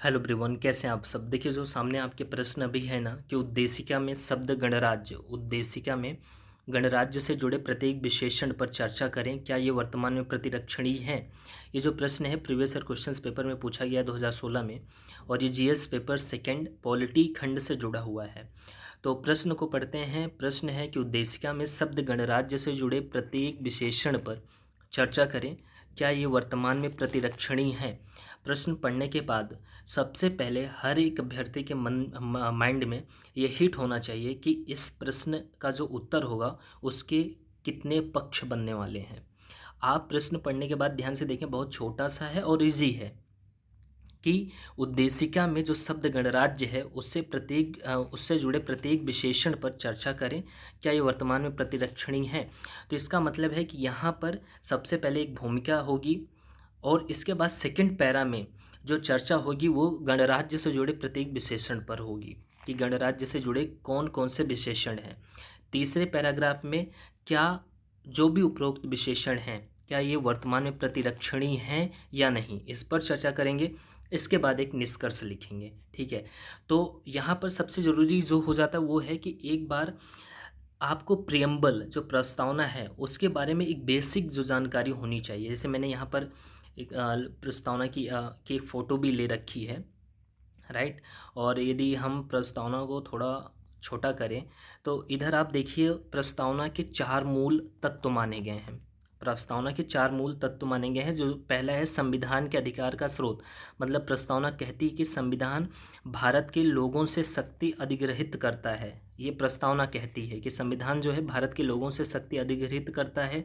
Hello everyone, कैसे हैं आप सब। देखिए, जो सामने आपके प्रश्न अभी है ना कि उद्देशिका में शब्द गणराज्य, उद्देशिका में गणराज्य से जुड़े प्रत्येक विशेषण पर चर्चा करें, क्या ये वर्तमान में प्रतिरक्षणीय है। ये जो प्रश्न है प्रीवियस ईयर क्वेश्चंस पेपर में पूछा गया 2016 में, और ये जीएस पेपर सेकंड पॉलिटी खंड से जुड़ा हुआ है। तो प्रश्न को पढ़ते हैं। प्रश्न है कि उद्देशिका में शब्द गणराज्य से जुड़े प्रत्येक विशेषण पर चर्चा करें, क्या ये वर्तमान में प्रतिरक्षणीय है। प्रश्न पढ़ने के बाद सबसे पहले हर एक अभ्यर्थी के माइंड में ये हिट होना चाहिए कि इस प्रश्न का जो उत्तर होगा उसके कितने पक्ष बनने वाले हैं। आप प्रश्न पढ़ने के बाद ध्यान से देखें, बहुत छोटा सा है और इजी है कि उद्देशिका में जो शब्द गणराज्य है उससे जुड़े प्रत्येक विशेषण पर चर्चा करें, क्या ये वर्तमान में प्रतिरक्षणीय है। तो इसका मतलब है कि यहाँ पर सबसे पहले एक भूमिका होगी और इसके बाद सेकंड पैरा में जो चर्चा होगी वो गणराज्य से जुड़े प्रत्येक विशेषण पर होगी कि गणराज्य से जुड़े कौन कौन से विशेषण हैं। तीसरे पैराग्राफ में क्या जो भी उपरोक्त विशेषण हैं क्या ये वर्तमान में प्रतिरक्षणीय हैं या नहीं, इस पर चर्चा करेंगे। इसके बाद एक निष्कर्ष लिखेंगे। ठीक है, तो यहाँ पर सबसे ज़रूरी जो हो जाता है वो है कि एक बार आपको प्रियम्बल जो प्रस्तावना है उसके बारे में एक बेसिक जो जानकारी होनी चाहिए। जैसे मैंने यहाँ पर एक प्रस्तावना की एक फ़ोटो भी ले रखी है, राइट। और यदि हम प्रस्तावना को थोड़ा छोटा करें तो इधर आप देखिए, प्रस्तावना के चार मूल तत्व माने गए हैं। प्रस्तावना के चार मूल तत्व माने गए हैं। जो पहला है संविधान के अधिकार का स्रोत, मतलब प्रस्तावना कहती है कि संविधान भारत के लोगों से शक्ति अधिग्रहित करता है। ये प्रस्तावना कहती है कि संविधान जो है भारत के लोगों से शक्ति अधिग्रहित करता है।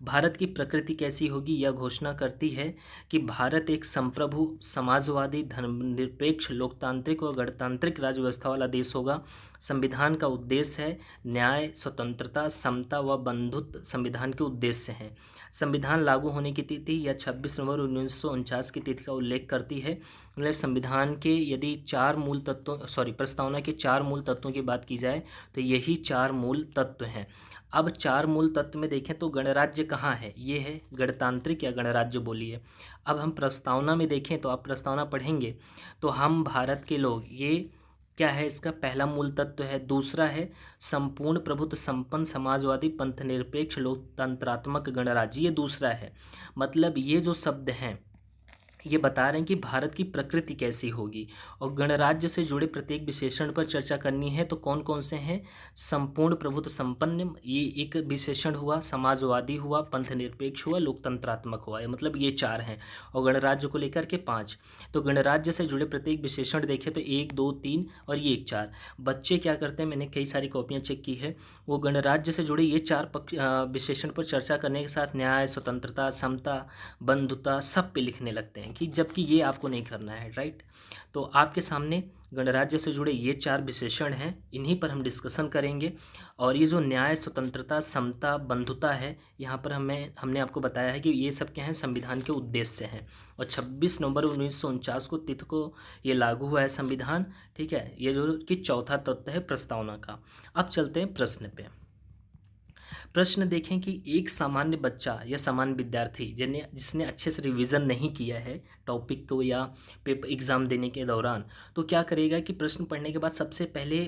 भारत की प्रकृति कैसी होगी, यह घोषणा करती है कि भारत एक संप्रभु, समाजवादी, धर्मनिरपेक्ष, लोकतांत्रिक और गणतांत्रिक राज्य व्यवस्था वाला देश होगा। संविधान का उद्देश्य है न्याय, स्वतंत्रता, समता व बंधुत्व संविधान के उद्देश्य हैं। संविधान लागू होने की तिथि या 26 नवंबर 1949 की तिथि का उल्लेख करती है। मतलब संविधान के यदि प्रस्तावना के चार मूल तत्वों की बात की जाए तो यही चार मूल तत्व हैं। अब चार मूल तत्व में देखें तो गणराज्य कहाँ है, ये है गणतांत्रिक या गणराज्य बोलिए। अब हम प्रस्तावना में देखें तो आप प्रस्तावना पढ़ेंगे तो हम भारत के लोग, ये क्या है, इसका पहला मूल तत्व है। दूसरा है संपूर्ण प्रभुत्व संपन्न समाजवादी पंथ निरपेक्ष लोकतंत्रात्मक गणराज्य, ये दूसरा है। मतलब ये जो शब्द हैं ये बता रहे हैं कि भारत की प्रकृति कैसी होगी। और गणराज्य से जुड़े प्रत्येक विशेषण पर चर्चा करनी है तो कौन कौन से हैं। संपूर्ण प्रभुत्व संपन्न, ये एक विशेषण हुआ। समाजवादी हुआ, पंथ निरपेक्ष हुआ, लोकतंत्रात्मक हुआ। ये मतलब ये चार हैं और गणराज्य को लेकर के पांच। तो गणराज्य से जुड़े प्रत्येक विशेषण देखें तो एक, दो, तीन और ये एक, चार। बच्चे क्या करते हैं, मैंने कई सारी कॉपियाँ चेक की है, वो गणराज्य से जुड़े ये चार विशेषण पर चर्चा करने के साथ न्याय, स्वतंत्रता, समता, बंधुता सब पे लिखने लगते हैं कि जबकि ये आपको नहीं करना है, राइट। तो आपके सामने गणराज्य से जुड़े ये चार विशेषण हैं, इन्हीं पर हम डिस्कशन करेंगे। और ये जो न्याय, स्वतंत्रता, समता, बंधुता है, यहाँ पर हमने आपको बताया है कि ये सब क्या हैं, संविधान के उद्देश्य हैं। और 26 नवंबर 1949 को तिथि को ये लागू हुआ है संविधान। ठीक है, ये जो कि चौथा तत्व है प्रस्तावना का। अब चलते हैं प्रश्न पे। प्रश्न देखें कि एक सामान्य बच्चा या सामान्य विद्यार्थी जिसने अच्छे से रिवीजन नहीं किया है टॉपिक को या पेपर एग्ज़ाम देने के दौरान, तो क्या करेगा कि प्रश्न पढ़ने के बाद सबसे पहले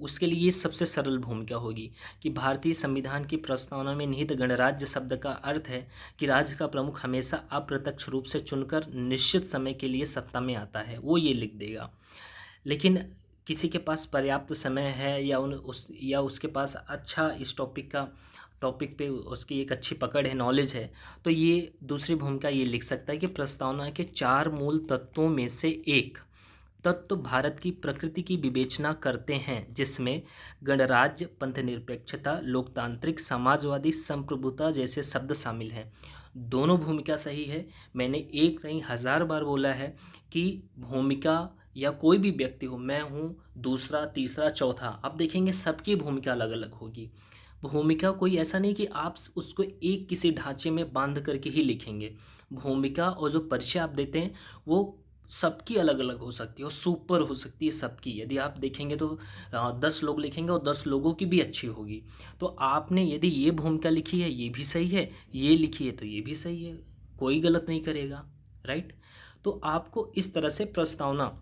उसके लिए ये सबसे सरल भूमिका होगी कि भारतीय संविधान की प्रस्तावना में निहित गणराज्य शब्द का अर्थ है कि राज्य का प्रमुख हमेशा अप्रत्यक्ष रूप से चुनकर निश्चित समय के लिए सत्ता में आता है, वो ये लिख देगा। लेकिन किसी के पास पर्याप्त समय है या उसके पास अच्छा इस टॉपिक पे उसकी एक अच्छी पकड़ है, नॉलेज है, तो ये दूसरी भूमिका ये लिख सकता है कि प्रस्तावना के चार मूल तत्वों में से एक तत्व भारत की प्रकृति की विवेचना करते हैं, जिसमें गणराज्य, पंथनिरपेक्षता, लोकतांत्रिक, समाजवादी, संप्रभुता जैसे शब्द शामिल हैं। दोनों भूमिका सही है। मैंने एक नहीं 1000 बार बोला है कि भूमिका या कोई भी व्यक्ति हो, मैं हूँ, दूसरा, तीसरा, चौथा, आप देखेंगे सबकी भूमिका अलग अलग होगी। भूमिका कोई ऐसा नहीं कि आप उसको एक किसी ढांचे में बांध करके ही लिखेंगे। भूमिका और जो परिचय आप देते हैं वो सबकी अलग अलग हो सकती है और सुपर हो सकती है सबकी। यदि आप देखेंगे तो 10 लोग लिखेंगे और 10 लोगों की भी अच्छी होगी। तो आपने यदि ये भूमिका लिखी है ये भी सही है, ये लिखी है तो ये भी सही है, कोई गलत नहीं करेगा, राइट। तो आपको इस तरह से प्रस्तावना,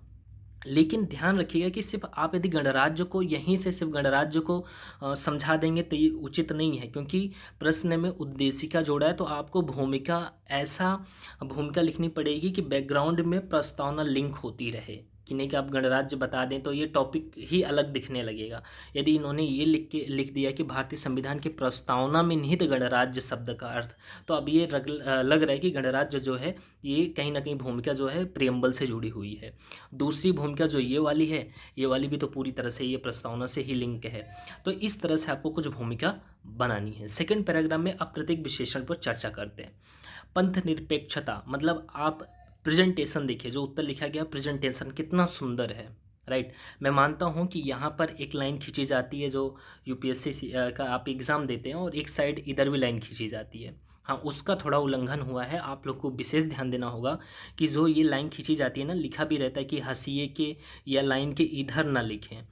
लेकिन ध्यान रखिएगा कि सिर्फ आप यदि गणराज्य को यहीं से सिर्फ गणराज्य को समझा देंगे तो ये उचित नहीं है, क्योंकि प्रश्न में उद्देशिका जोड़ा है तो आपको भूमिका, ऐसा भूमिका लिखनी पड़ेगी कि बैकग्राउंड में प्रस्तावना लिंक होती रहे, कि नहीं कि आप गणराज्य बता दें तो ये टॉपिक ही अलग दिखने लगेगा। यदि इन्होंने ये लिख दिया कि भारतीय संविधान की प्रस्तावना में निहित गणराज्य शब्द का अर्थ, तो अब ये लग रहा है कि गणराज्य जो है ये कहीं ना कहीं भूमिका जो है प्रियम्बल से जुड़ी हुई है। दूसरी भूमिका जो ये वाली है, ये वाली भी तो पूरी तरह से ये प्रस्तावना से ही लिंक है। तो इस तरह से आपको कुछ भूमिका बनानी है। सेकेंड पैराग्राफ में अब प्रत्येक विशेषण पर चर्चा करते हैं। पंथ निरपेक्षता, मतलब आप प्रेजेंटेशन देखिए, जो उत्तर लिखा गया प्रेजेंटेशन कितना सुंदर है, राइट। मैं मानता हूँ कि यहाँ पर एक लाइन खींची जाती है जो यूपीएससी का आप एग्ज़ाम देते हैं, और एक साइड इधर भी लाइन खींची जाती है। हाँ, उसका थोड़ा उल्लंघन हुआ है, आप लोग को विशेष ध्यान देना होगा कि जो ये लाइन खींची जाती है ना, लिखा भी रहता है कि हाशिए के या लाइन के इधर ना लिखें,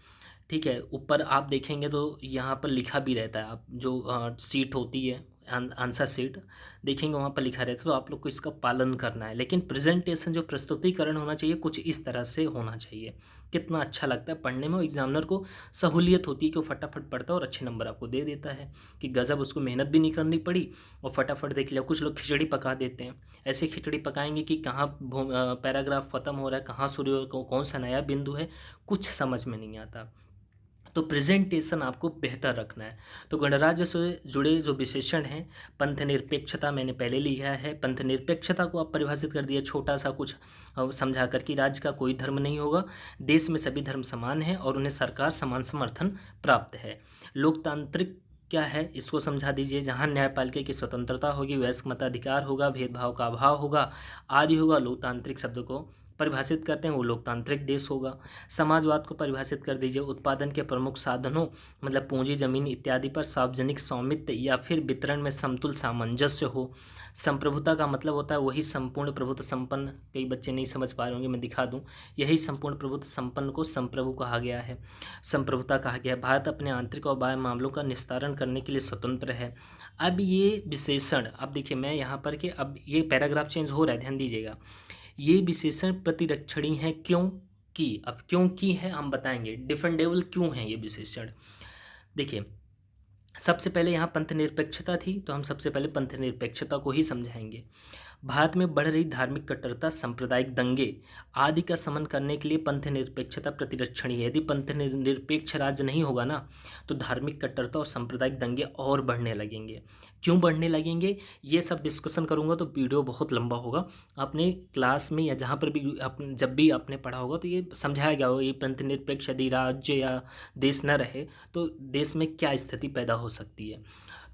ठीक है। ऊपर आप देखेंगे तो यहाँ पर लिखा भी रहता है, आप जो सीट होती है आंसर सीट देखेंगे वहाँ पर लिखा रहता है, तो आप लोग को इसका पालन करना है। लेकिन प्रेजेंटेशन जो प्रस्तुतिकरण होना चाहिए कुछ इस तरह से होना चाहिए। कितना अच्छा लगता है पढ़ने में, और एग्जामिनर को सहूलियत होती है कि वो फटाफट पढ़ता है और अच्छे नंबर आपको दे देता है, कि गज़ब उसको मेहनत भी नहीं करनी पड़ी और फटाफट देख लिया। कुछ लोग खिचड़ी पका देते हैं, ऐसे खिचड़ी पकाएंगे कि कहाँ पैराग्राफ ख़त्म हो रहा है, कहाँ शुरू हो, कौन सा नया बिंदु है, कुछ समझ में नहीं आता। तो प्रेजेंटेशन आपको बेहतर रखना है। तो गणराज्य से जुड़े जो विशेषण हैं, पंथ निरपेक्षता मैंने पहले लिखा है। पंथ निरपेक्षता को आप परिभाषित कर दिया छोटा सा कुछ समझा कर कि राज्य का कोई धर्म नहीं होगा, देश में सभी धर्म समान हैं और उन्हें सरकार समान समर्थन प्राप्त है। लोकतांत्रिक क्या है इसको समझा दीजिए, जहाँ न्यायपालिका की स्वतंत्रता होगी, वयस्क मताधिकार होगा, भेदभाव का अभाव होगा, आदि होगा। लोकतांत्रिक शब्द को परिभाषित करते हैं वो लोकतांत्रिक देश होगा। समाजवाद को परिभाषित कर दीजिए, उत्पादन के प्रमुख साधनों मतलब पूंजी, जमीन इत्यादि पर सार्वजनिक स्वामित्व या फिर वितरण में समतुल सामंजस्य हो। संप्रभुता का मतलब होता है वही संपूर्ण प्रभुत्व संपन्न, कई बच्चे नहीं समझ पा रहे होंगे, मैं दिखा दूं, यही संपूर्ण प्रभुत्व संपन्न को संप्रभु कहा गया है, संप्रभुता कहा गया है। भारत अपने आंतरिक और बाह्य मामलों का निस्तारण करने के लिए स्वतंत्र है। अब ये विशेषण, अब देखिए मैं यहाँ पर कि अब ये पैराग्राफ चेंज हो रहा है, ध्यान दीजिएगा। ये विशेषण प्रतिरक्षणीय है क्योंकि, अब क्योंकि है हम बताएंगे डिफेंडेबल क्यों है ये विशेषण। देखिए सबसे पहले यहाँ पंथ निरपेक्षता थी, तो हम सबसे पहले पंथ निरपेक्षता को ही समझाएंगे। भारत में बढ़ रही धार्मिक कट्टरता, सांप्रदायिक दंगे आदि का शमन करने के लिए पंथ निरपेक्षता प्रतिरक्षणीय है। यदि पंथ निरपेक्ष राज्य नहीं होगा ना, तो धार्मिक कट्टरता और सांप्रदायिक दंगे और बढ़ने लगेंगे। क्यों बढ़ने लगेंगे ये सब डिस्कशन करूंगा तो वीडियो बहुत लंबा होगा। आपने क्लास में या जहाँ पर भी जब भी आपने पढ़ा होगा तो ये समझाया गया होगा, ये पंथ निरपेक्ष यदि राज्य या देश न रहे तो देश में क्या स्थिति पैदा हो सकती है।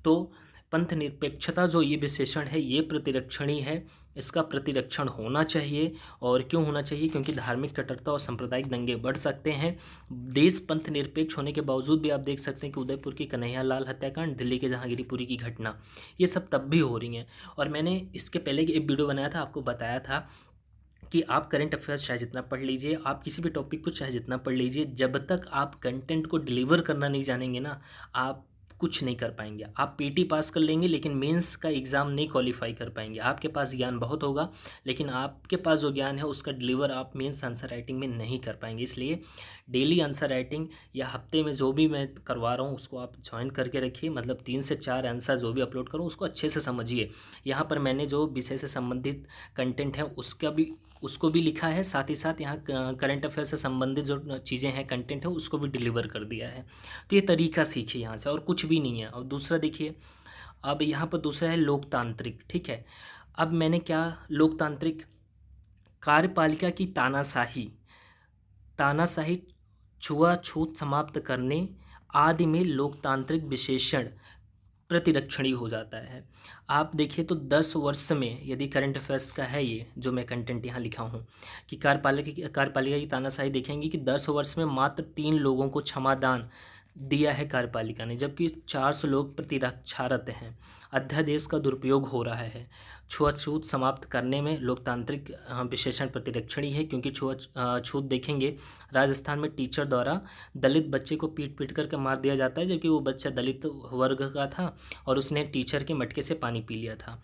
तो पंथ निरपेक्षता जो ये विशेषण है ये प्रतिरक्षणीय है, इसका प्रतिरक्षण होना चाहिए। और क्यों होना चाहिए? क्योंकि धार्मिक कट्टरता और सांप्रदायिक दंगे बढ़ सकते हैं। देश पंथ निरपेक्ष होने के बावजूद भी आप देख सकते हैं कि उदयपुर की कन्हैयालाल हत्याकांड, दिल्ली के जहांगीरपुरी की घटना, ये सब तब भी हो रही हैं। और मैंने इसके पहले एक वीडियो बनाया था, आपको बताया था कि आप करंट अफेयर्स चाहे जितना पढ़ लीजिए, आप किसी भी टॉपिक को चाहे जितना पढ़ लीजिए, जब तक आप कंटेंट को डिलीवर करना नहीं जानेंगे ना, आप कुछ नहीं कर पाएंगे। आप पीटी पास कर लेंगे लेकिन मेंस का एग्ज़ाम नहीं क्वालिफाई कर पाएंगे। आपके पास ज्ञान बहुत होगा लेकिन आपके पास जो ज्ञान है उसका डिलीवर आप मेंस आंसर राइटिंग में नहीं कर पाएंगे। इसलिए डेली आंसर राइटिंग या हफ्ते में जो भी मैं करवा रहा हूँ उसको आप ज्वाइन करके रखिए, मतलब 3 से 4 आंसर जो भी अपलोड करूँ उसको अच्छे से समझिए। यहाँ पर मैंने जो विषय से संबंधित कंटेंट है उसको भी लिखा है, साथ ही साथ यहाँ करंट अफेयर से संबंधित जो चीज़ें हैं कंटेंट है उसको भी डिलीवर कर दिया है। तो ये तरीका सीखिए यहाँ से, और कुछ भी नहीं है। और दूसरा देखिए, अब यहाँ पर दूसरा है लोकतांत्रिक, ठीक है। अब मैंने क्या, लोकतांत्रिक कार्यपालिका की तानाशाही छुआछूत समाप्त करने आदि में लोकतांत्रिक विशेषण प्रतिरक्षणी हो जाता है। आप देखिए तो 10 वर्ष में, यदि करंट अफेयर्स का है ये जो मैं कंटेंट यहाँ लिखा हूँ कि कार्यपालिका की तानाशाही, देखेंगे कि 10 वर्ष में मात्र 3 लोगों को क्षमादान दिया है कार्यपालिका ने, जबकि 400 लोग प्रतिरक्षारत हैं। अध्यादेश का दुरुपयोग हो रहा है। छुआछूत समाप्त करने में लोकतांत्रिक विशेषण प्रतिरक्षणी है, क्योंकि छूत देखेंगे राजस्थान में टीचर द्वारा दलित बच्चे को पीट पीट करके मार दिया जाता है, जबकि वो बच्चा दलित वर्ग का था और उसने टीचर के मटके से पानी पी लिया था।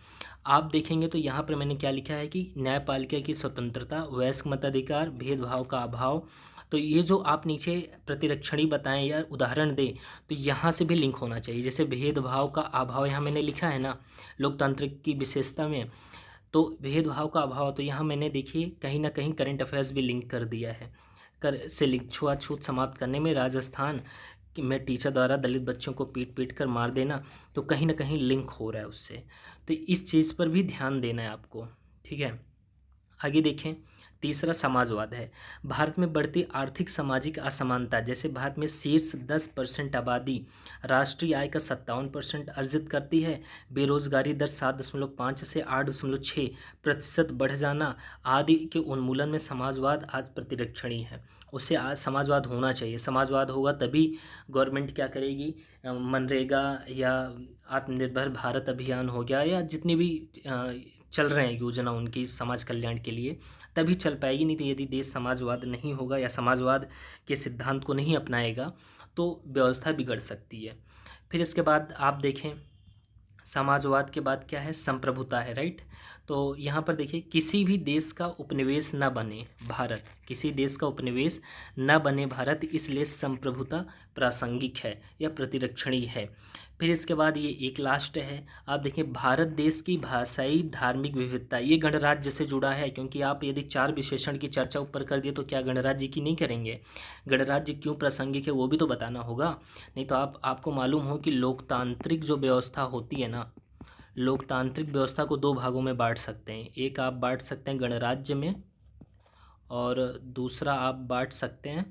आप देखेंगे तो यहाँ पर मैंने क्या लिखा है कि न्यायपालिका की स्वतंत्रता, वयस्क मताधिकार, भेदभाव का अभाव। तो ये जो आप नीचे प्रतिरक्षणी बताएं या उदाहरण दें, तो यहाँ से भी लिंक होना चाहिए। जैसे भेदभाव का अभाव यहाँ मैंने लिखा है ना लोकतांत्रिक की विशेषता में, तो भेदभाव का अभाव, तो यहाँ मैंने देखिए कहीं ना कहीं करंट अफेयर्स भी लिंक कर दिया है। छुआछूत समाप्त करने में राजस्थान में टीचर द्वारा दलित बच्चों को पीट पीट कर मार देना, तो कहीं ना कहीं लिंक हो रहा है उससे। तो इस चीज़ पर भी ध्यान देना है आपको, ठीक है। आगे देखें, तीसरा समाजवाद है। भारत में बढ़ती आर्थिक सामाजिक असमानता, जैसे भारत में शीर्ष 10% आबादी राष्ट्रीय आय का 57% अर्जित करती है, बेरोजगारी दर 7.5 से 8.6% बढ़ जाना आदि के उन्मूलन में समाजवाद आज प्रतिरक्षणी है। उससे आज समाजवाद होना चाहिए। समाजवाद होगा तभी गवर्नमेंट क्या करेगी, मनरेगा या आत्मनिर्भर भारत अभियान हो गया या जितनी भी चल रहे हैं योजना उनकी समाज कल्याण के लिए, तभी चल पाएगी। नहीं तो यदि देश समाजवाद नहीं होगा या समाजवाद के सिद्धांत को नहीं अपनाएगा तो व्यवस्था बिगड़ सकती है। फिर इसके बाद आप देखें, समाजवाद के बाद क्या है, संप्रभुता है, राइट। तो यहाँ पर देखिए, किसी भी देश का उपनिवेश न बने भारत, किसी देश का उपनिवेश न बने भारत, इसलिए संप्रभुता प्रासंगिक है या प्रतिरक्षणी है। फिर इसके बाद ये एक लास्ट है, आप देखिए, भारत देश की भाषाई धार्मिक विविधता, ये गणराज्य से जुड़ा है, क्योंकि आप यदि 4 विशेषण की चर्चा ऊपर कर दिए तो क्या गणराज्य की नहीं करेंगे। गणराज्य क्यों प्रासंगिक है वो भी तो बताना होगा। नहीं तो आपको मालूम हो कि लोकतांत्रिक जो व्यवस्था होती है ना, लोकतांत्रिक व्यवस्था को 2 भागों में बांट सकते हैं। एक आप बांट सकते हैं गणराज्य में, और दूसरा आप बांट सकते हैं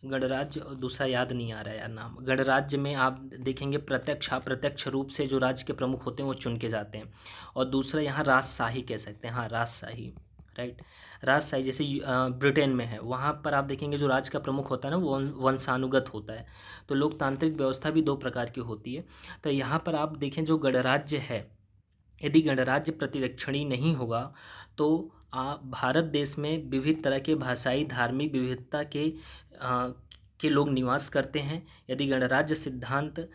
गणराज्य, और दूसरा याद नहीं आ रहा है यार नाम। गणराज्य में आप देखेंगे प्रत्यक्ष अप्रत्यक्ष रूप से जो राज्य के प्रमुख होते हैं वो चुन के जाते हैं, और दूसरा यहाँ राजशाही कह सकते हैं, हाँ राजशाही, राइट। राजशाही जैसे ब्रिटेन में है, वहाँ पर आप देखेंगे जो राज्य का प्रमुख होता है ना वो वंशानुगत होता है। तो लोकतांत्रिक व्यवस्था भी 2 प्रकार की होती है। तो यहाँ पर आप देखें जो गणराज्य है, यदि गणराज्य प्रतिरक्षणी नहीं होगा तो भारत देश में विविध तरह के भाषाई धार्मिक विविधता के लोग निवास करते हैं। यदि गणराज्य सिद्धांत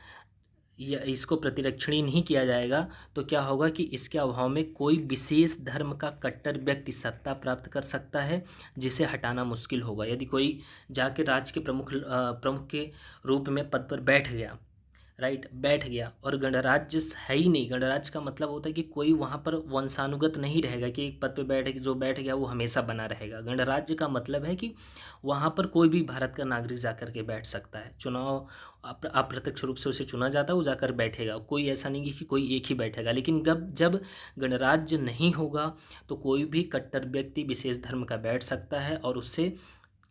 या इसको प्रतिरक्षणी नहीं किया जाएगा तो क्या होगा कि इसके अभाव में कोई विशेष धर्म का कट्टर व्यक्ति सत्ता प्राप्त कर सकता है, जिसे हटाना मुश्किल होगा। यदि कोई जाके राज्य के प्रमुख के रूप में पद पर बैठ गया, राइट, बैठ गया, और गणराज्य है ही नहीं। गणराज्य का मतलब होता है कि कोई वहाँ पर वंशानुगत नहीं रहेगा कि एक पद पे जो बैठ गया वो हमेशा बना रहेगा। गणराज्य का मतलब है कि वहाँ पर कोई भी भारत का नागरिक जाकर के बैठ सकता है। चुनाव अप्रत्यक्ष रूप से उसे चुना जाता है, वो जाकर बैठेगा। कोई ऐसा नहीं कि कोई एक ही बैठेगा। लेकिन जब गणराज्य नहीं होगा तो कोई भी कट्टर व्यक्ति विशेष धर्म का बैठ सकता है और उससे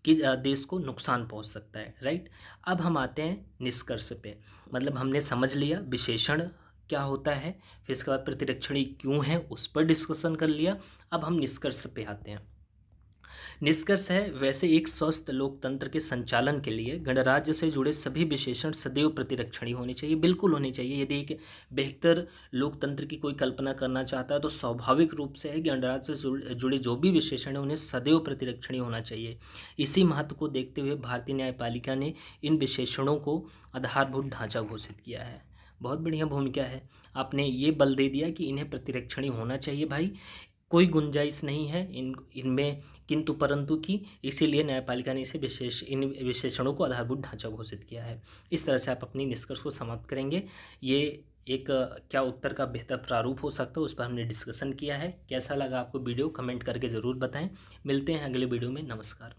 कि देश को नुकसान पहुंच सकता है, राइट। अब हम आते हैं निष्कर्ष पे, मतलब हमने समझ लिया विशेषण क्या होता है, फिर इसके बाद प्रतिरक्षणी क्यों है उस पर डिस्कशन कर लिया। अब हम निष्कर्ष पे आते हैं। निष्कर्ष है, वैसे एक स्वस्थ लोकतंत्र के संचालन के लिए गणराज्य से जुड़े सभी विशेषण सदैव प्रतिरक्षणी होने चाहिए, बिल्कुल होने चाहिए। यदि एक बेहतर लोकतंत्र की कोई कल्पना करना चाहता है तो स्वाभाविक रूप से है कि गणराज्य से जुड़े जो भी विशेषण है उन्हें सदैव प्रतिरक्षणी होना चाहिए। इसी महत्व को देखते हुए भारतीय न्यायपालिका ने इन विशेषणों को आधारभूत ढांचा घोषित किया है। बहुत बढ़िया भूमिका है, आपने ये बल दे दिया कि इन्हें प्रतिरक्षणी होना चाहिए भाई, कोई गुंजाइश नहीं है इनमें किंतु परंतु की, इसीलिए न्यायपालिका ने इन विशेषणों को आधारभूत ढांचा घोषित किया है। इस तरह से आप अपनी निष्कर्ष को समाप्त करेंगे। ये एक क्या उत्तर का बेहतर प्रारूप हो सकता है उस पर हमने डिस्कशन किया है। कैसा लगा आपको वीडियो, कमेंट करके ज़रूर बताएं। मिलते हैं अगले वीडियो में। नमस्कार।